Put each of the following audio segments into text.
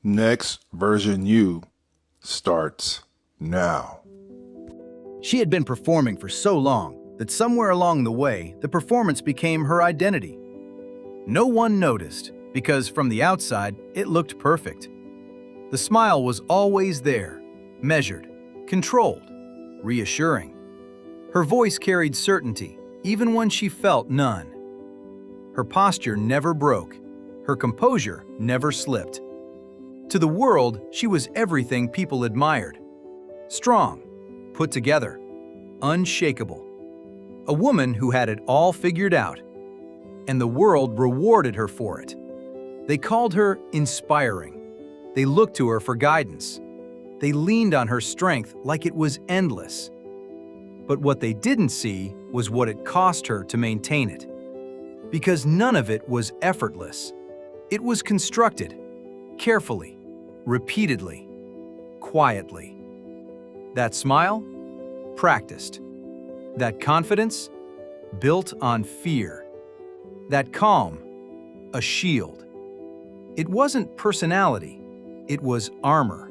Next version you starts now. She had been performing for so long that somewhere along the way, the performance became her identity. No one noticed because from the outside, it looked perfect. The smile was always there, measured, controlled, reassuring. Her voice carried certainty, even when she felt none. Her posture never broke. Her composure never slipped. To the world, she was everything people admired. Strong, put together, unshakable. A woman who had it all figured out, and the world rewarded her for it. They called her inspiring. They looked to her for guidance. They leaned on her strength like it was endless. But what they didn't see was what it cost her to maintain it. Because none of it was effortless. It was constructed, carefully, repeatedly, quietly. That smile? Practiced. That confidence? Built on fear. That calm? A shield. It wasn't personality, it was armor,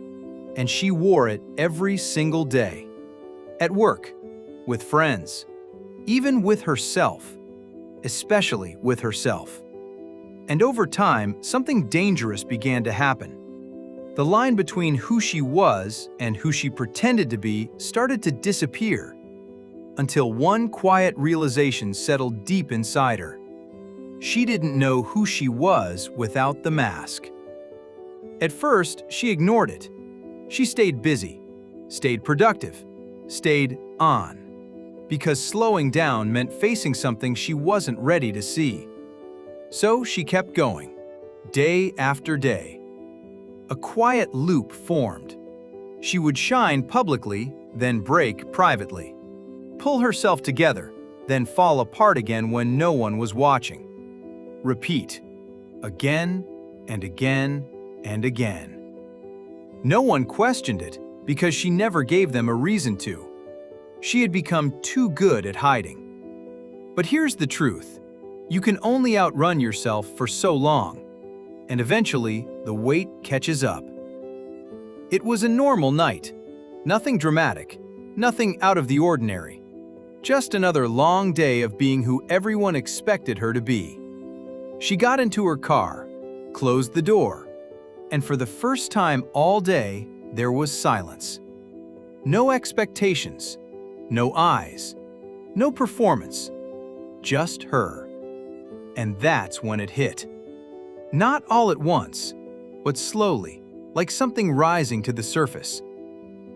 and she wore it every single day. At work, with friends, even with herself, especially with herself. And over time, something dangerous began to happen. The line between who she was and who she pretended to be started to disappear, until one quiet realization settled deep inside her. She didn't know who she was without the mask. At first, she ignored it. She stayed busy, stayed productive, stayed on. Because slowing down meant facing something she wasn't ready to see. So she kept going, day after day. A quiet loop formed. She would shine publicly, then break privately. Pull herself together, then fall apart again when no one was watching. Repeat, again and again and again. No one questioned it because she never gave them a reason to. She had become too good at hiding. But here's the truth. You can only outrun yourself for so long, and eventually the weight catches up. It was a normal night. Nothing dramatic, nothing out of the ordinary. Just another long day of being who everyone expected her to be. She got into her car, closed the door, and for the first time all day, there was silence. No expectations, no eyes, no performance, just her. And that's when it hit. Not all at once, but slowly, like something rising to the surface.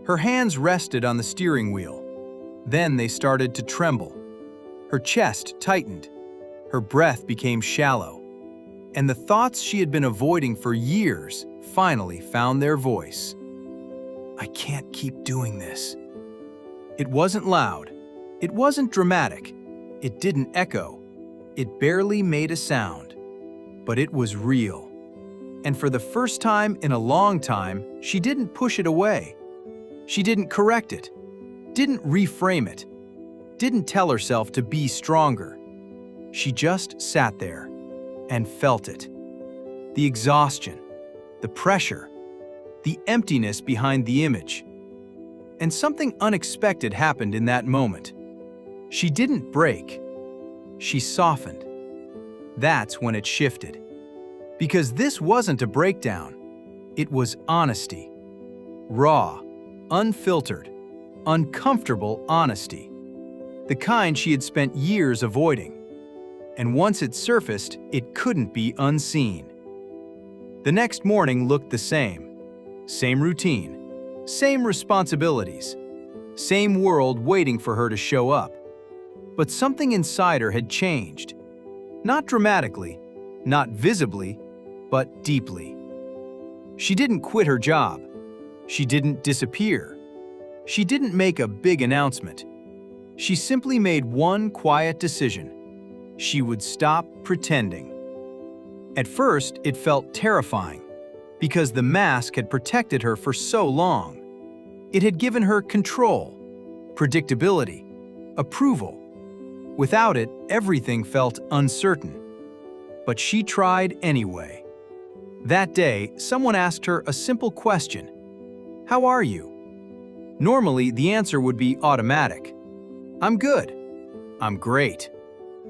Her hands rested on the steering wheel. Then they started to tremble. Her chest tightened. Her breath became shallow. And the thoughts she had been avoiding for years finally found their voice. I can't keep doing this. It wasn't loud. It wasn't dramatic. It didn't echo. It barely made a sound. But it was real. And for the first time in a long time, she didn't push it away. She didn't correct it. Didn't reframe it. Didn't tell herself to be stronger. She just sat there and felt it. The exhaustion, the pressure, the emptiness behind the image. And something unexpected happened in that moment. She didn't break. She softened. That's when it shifted. Because this wasn't a breakdown. It was honesty. Raw, unfiltered, uncomfortable honesty. The kind she had spent years avoiding. And once it surfaced, it couldn't be unseen. The next morning looked the same. Same routine, same responsibilities, same world waiting for her to show up. But something inside her had changed. Not dramatically, not visibly, but deeply. She didn't quit her job. She didn't disappear. She didn't make a big announcement. She simply made one quiet decision. She would stop pretending. At first, it felt terrifying, because the mask had protected her for so long. It had given her control, predictability, approval. Without it, everything felt uncertain. But she tried anyway. That day, someone asked her a simple question. "How are you?" Normally, the answer would be automatic. "I'm good." "I'm great."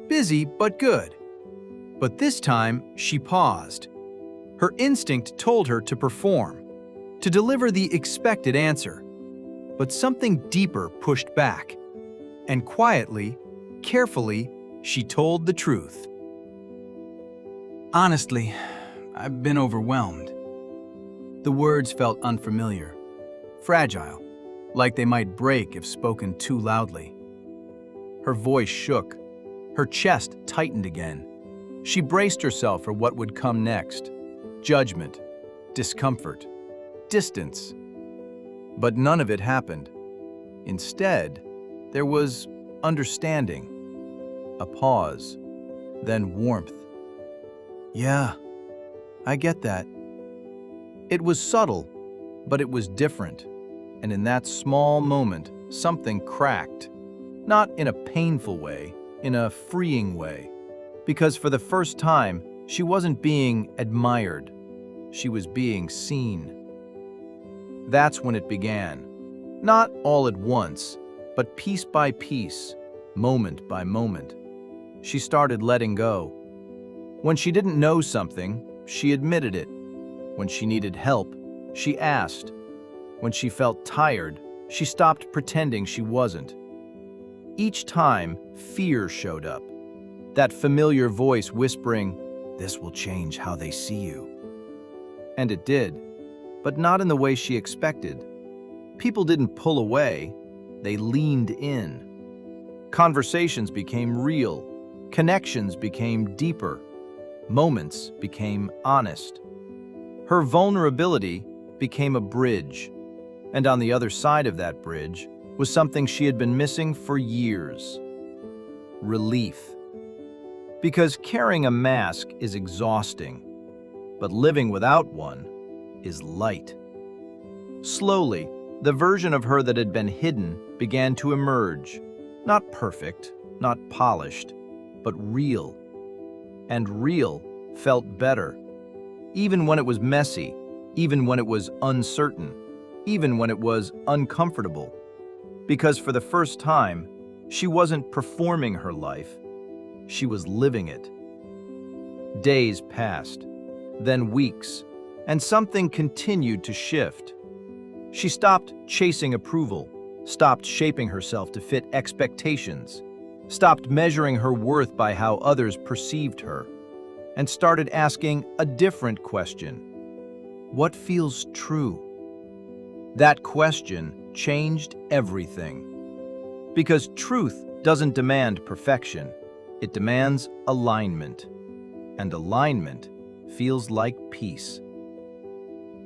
"Busy, but good." But this time, she paused. Her instinct told her to perform, to deliver the expected answer. But something deeper pushed back. And quietly, carefully, she told the truth. "Honestly, I've been overwhelmed." The words felt unfamiliar, fragile, like they might break if spoken too loudly. Her voice shook. Her chest tightened again. She braced herself for what would come next. Judgment, discomfort, distance. But none of it happened. Instead, there was understanding, a pause, then warmth. "Yeah, I get that." It was subtle, but it was different. And in that small moment, something cracked. Not in a painful way, in a freeing way. Because for the first time, she wasn't being admired. She was being seen. That's when it began. Not all at once, but piece by piece, moment by moment. She started letting go. When she didn't know something, she admitted it. When she needed help, she asked. When she felt tired, she stopped pretending she wasn't. Each time, fear showed up. That familiar voice whispering, "This will change how they see you." And it did, but not in the way she expected. People didn't pull away, they leaned in. Conversations became real, connections became deeper, moments became honest. Her vulnerability became a bridge, and on the other side of that bridge was something she had been missing for years. Relief. Because carrying a mask is exhausting, but living without one is light. Slowly, the version of her that had been hidden began to emerge. Not perfect, not polished, but real. And real felt better. Even when it was messy, even when it was uncertain, even when it was uncomfortable. Because for the first time, she wasn't performing her life, she was living it. Days passed, then weeks, and something continued to shift. She stopped chasing approval, stopped shaping herself to fit expectations, stopped measuring her worth by how others perceived her, and started asking a different question. What feels true? That question changed everything. Because truth doesn't demand perfection, it demands alignment. And alignment feels like peace.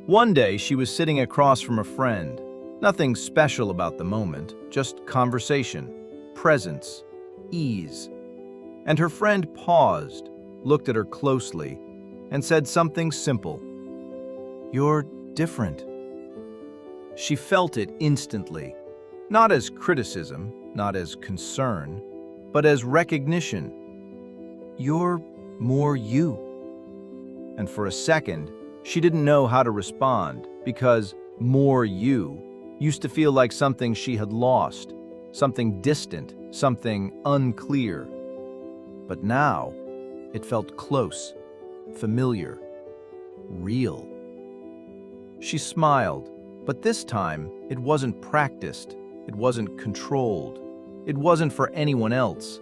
One day, she was sitting across from a friend. Nothing special about the moment, just conversation, presence, ease. And her friend paused, looked at her closely, and said something simple. "You're different." She felt it instantly, not as criticism, not as concern, but as recognition. "You're more you." And for a second, she didn't know how to respond because more you used to feel like something she had lost, something distant, something unclear. But now, it felt close, familiar, real. She smiled, but this time it wasn't practiced, it wasn't controlled, it wasn't for anyone else.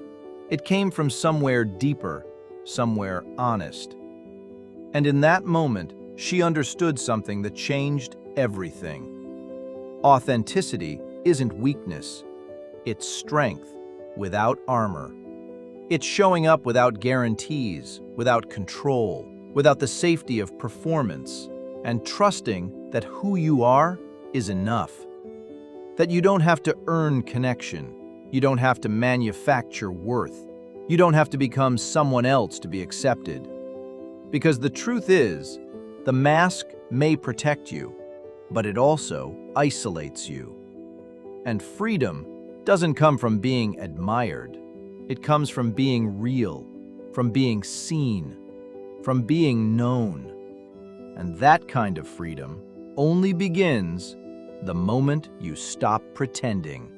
It came from somewhere deeper, somewhere honest. And in that moment, she understood something that changed everything. Authenticity isn't weakness, it's strength without armor. It's showing up without guarantees, without control, without the safety of performance, and trusting that who you are is enough. That you don't have to earn connection, you don't have to manufacture worth, you don't have to become someone else to be accepted. Because the truth is, the mask may protect you, but it also isolates you. And freedom doesn't come from being admired. It comes from being real, from being seen, from being known. And that kind of freedom only begins the moment you stop pretending.